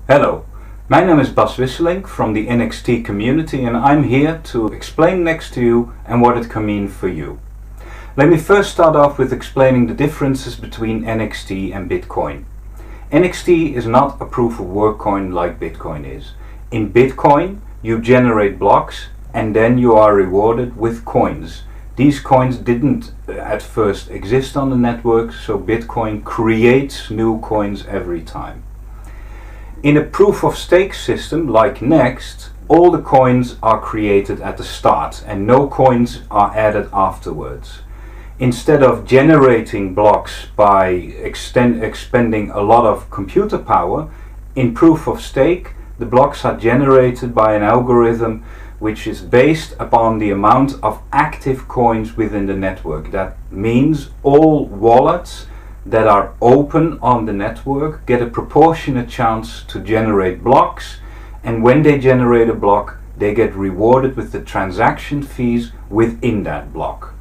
Hello, my name is Wisselink from the NXT community, and I'm here to explain NXT to you and what it can mean for you. Let me first start off with explaining the differences between NXT and Bitcoin. NXT is not a proof of work coin like Bitcoin is. In Bitcoin, you generate blocks and then you are rewarded with coins. These coins didn't at first exist on the network, so Bitcoin creates new coins every time. In a proof of stake system like NXT, all the coins are created at the start and no coins are added afterwards. Instead of generating blocks by expending a lot of computer power, in proof of stake the blocks are generated by an algorithm which is based upon the amount of active coins within the network. That means all wallets that are open on the network get a proportionate chance to generate blocks, and when they generate a block they get rewarded with the transaction fees within that block.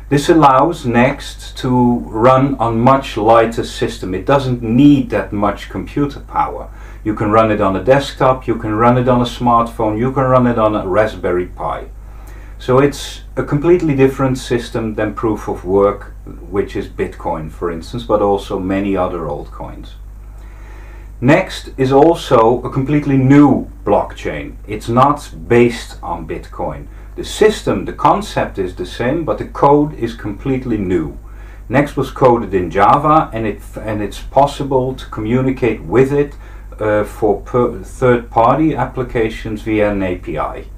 This allows NXT to run on much lighter system. It doesn't need that much computer power. You can run it on a desktop, you can run it on a smartphone, you can run it on a Raspberry Pi. So it's a completely different system than proof of work, which is Bitcoin for instance, but also many other altcoins. NXT is also a completely new blockchain. It's not based on Bitcoin. The system, the concept is the same, but the code is completely new. NXT was coded in Java and it's possible to communicate with it for third-party applications via an API.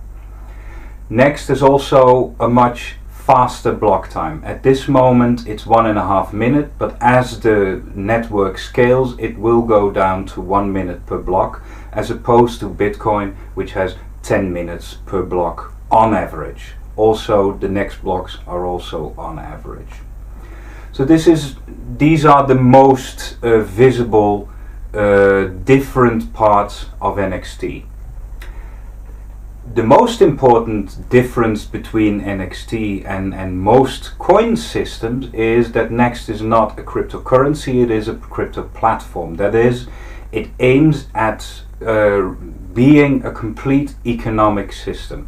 NXT is also a much faster block time. At this moment it's 1.5 minutes, but as the network scales it will go down to 1 minute per block, as opposed to Bitcoin, which has 10 minutes per block on average. Also the next blocks are also on average. So these are the most visible different parts of NXT. The most important difference between NXT and most coin systems is that NXT is not a cryptocurrency, it is a crypto platform. That is, it aims at being a complete economic system.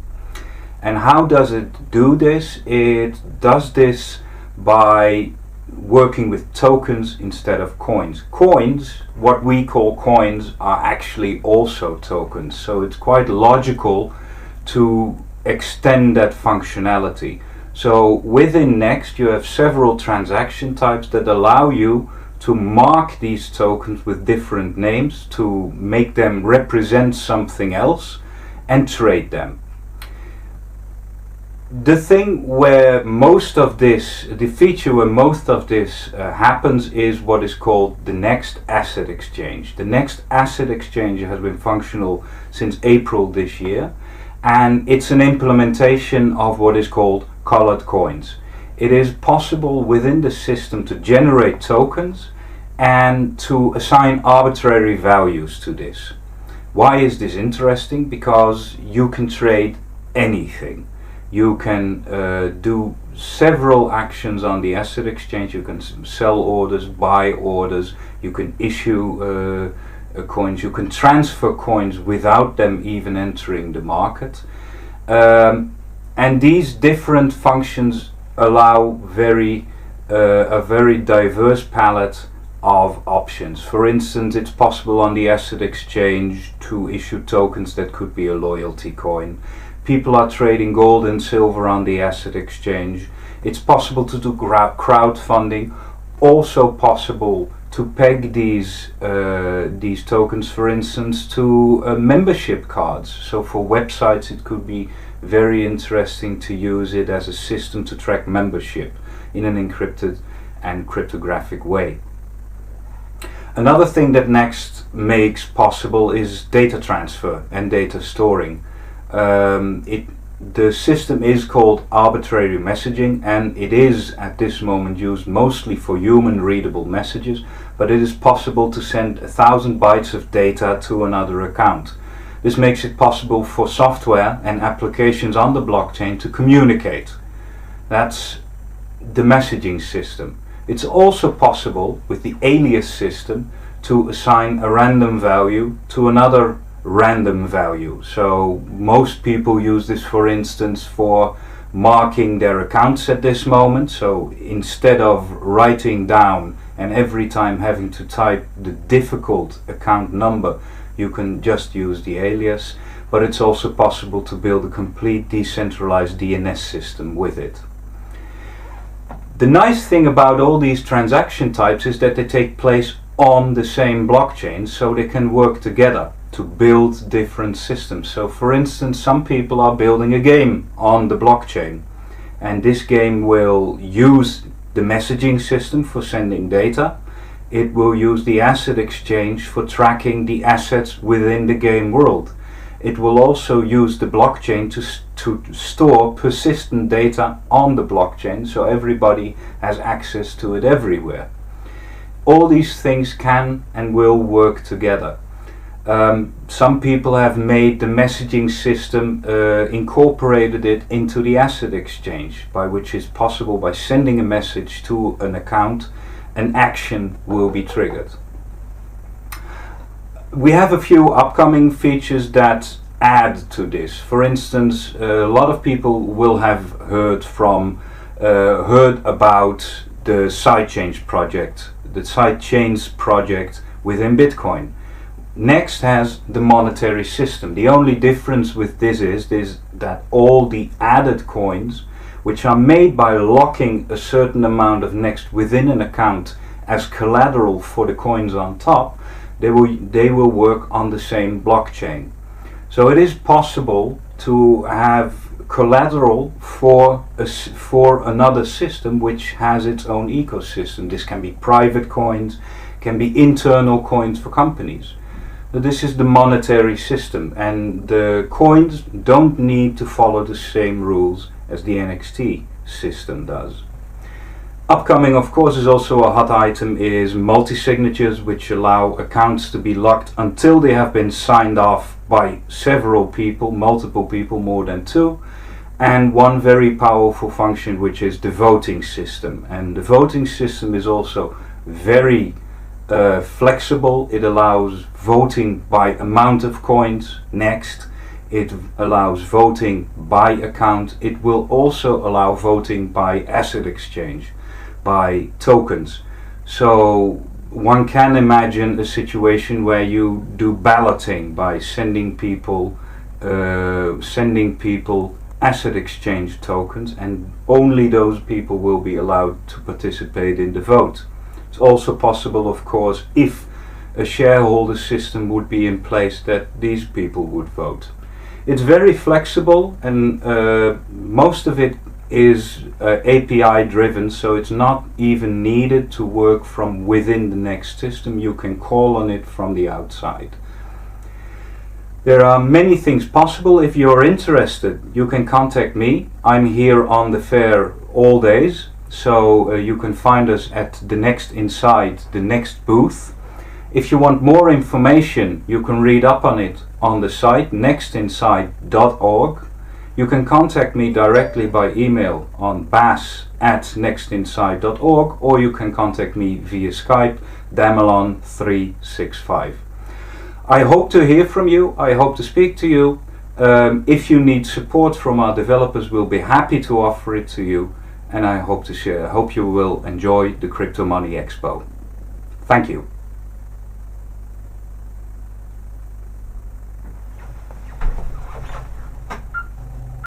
And how does it do this? It does this by working with tokens instead of coins. Coins, what we call coins, are actually also tokens, so it's quite logical to extend that functionality. So within NXT you have several transaction types that allow you to mark these tokens with different names to make them represent something else and trade them. The thing where most of this, the feature where most of this happens is what is called the NXT Asset Exchange. The NXT Asset Exchange has been functional since April this year, and it's an implementation of what is called colored coins. It is possible within the system to generate tokens and to assign arbitrary values to this. Why is this interesting? Because you can trade anything. You can do several actions on the asset exchange. You can sell orders, buy orders, you can issue coins, you can transfer coins without them even entering the market. And these different functions allow a very diverse palette of options. For instance, it's possible on the asset exchange to issue tokens that could be a loyalty coin. People are trading gold and silver on the asset exchange. It's possible to do crowdfunding. Also possible to peg these tokens, for instance, to membership cards. So for websites it could be very interesting to use it as a system to track membership in an encrypted and cryptographic way. Another thing that NXT makes possible is data transfer and data storing. The system is called arbitrary messaging, and it is at this moment used mostly for human readable messages, but it is possible to send 1,000 bytes of data to another account. This makes it possible for software and applications on the blockchain to communicate. That's the messaging system. It's also possible with the alias system to assign a random value to another random value. So most people use this, for instance, for marking their accounts at this moment. So instead of writing down and every time having to type the difficult account number, you can just use the alias. But it's also possible to build a complete decentralized DNS system with it. The nice thing about all these transaction types is that they take place on the same blockchain, so they can work together to build different systems. So for instance, some people are building a game on the blockchain, and this game will use the messaging system for sending data. It will use the asset exchange for tracking the assets within the game world. It will also use the blockchain to store persistent data on the blockchain, so everybody has access to it everywhere. All these things can and will work together. Some people have made the messaging system, incorporated it into the asset exchange, by which is possible by sending a message to an account, an action will be triggered. We have a few upcoming features that add to this. For instance, a lot of people will have heard about the sidechains project, within Bitcoin. Next has the monetary system. The only difference with this is that all the added coins, which are made by locking a certain amount of Next within an account as collateral for the coins on top, they will work on the same blockchain. So it is possible to have collateral for another system which has its own ecosystem. This can be private coins, can be internal coins for companies. But this is the monetary system, and the coins don't need to follow the same rules as the NXT system does. Upcoming, of course, is also a hot item is multi-signatures, which allow accounts to be locked until they have been signed off by several people, multiple people, more than two. And one very powerful function, which is the voting system. And the voting system is also very flexible. It allows voting by amount of coins. Next, it allows voting by account. It will also allow voting by asset exchange, by tokens. So one can imagine a situation where you do balloting by sending people asset exchange tokens, and only those people will be allowed to participate in the vote. It's also possible, of course, if a shareholder system would be in place, that these people would vote. It's very flexible, and most of it is API driven, so it's not even needed to work from within the Next system. You can call on it from the outside. There are many things possible. If you're interested, you can contact me. I'm here on the fair all days, so you can find us at the Next Inside, the Next booth. If you want more information, you can read up on it on the site nextinside.org. You can contact me directly by email on bas@nextinside.org, or you can contact me via Skype, damelon365. I hope to hear from you. I hope to speak to you. If you need support from our developers, we'll be happy to offer it to you. And I hope you will enjoy the Crypto Money Expo. Thank you.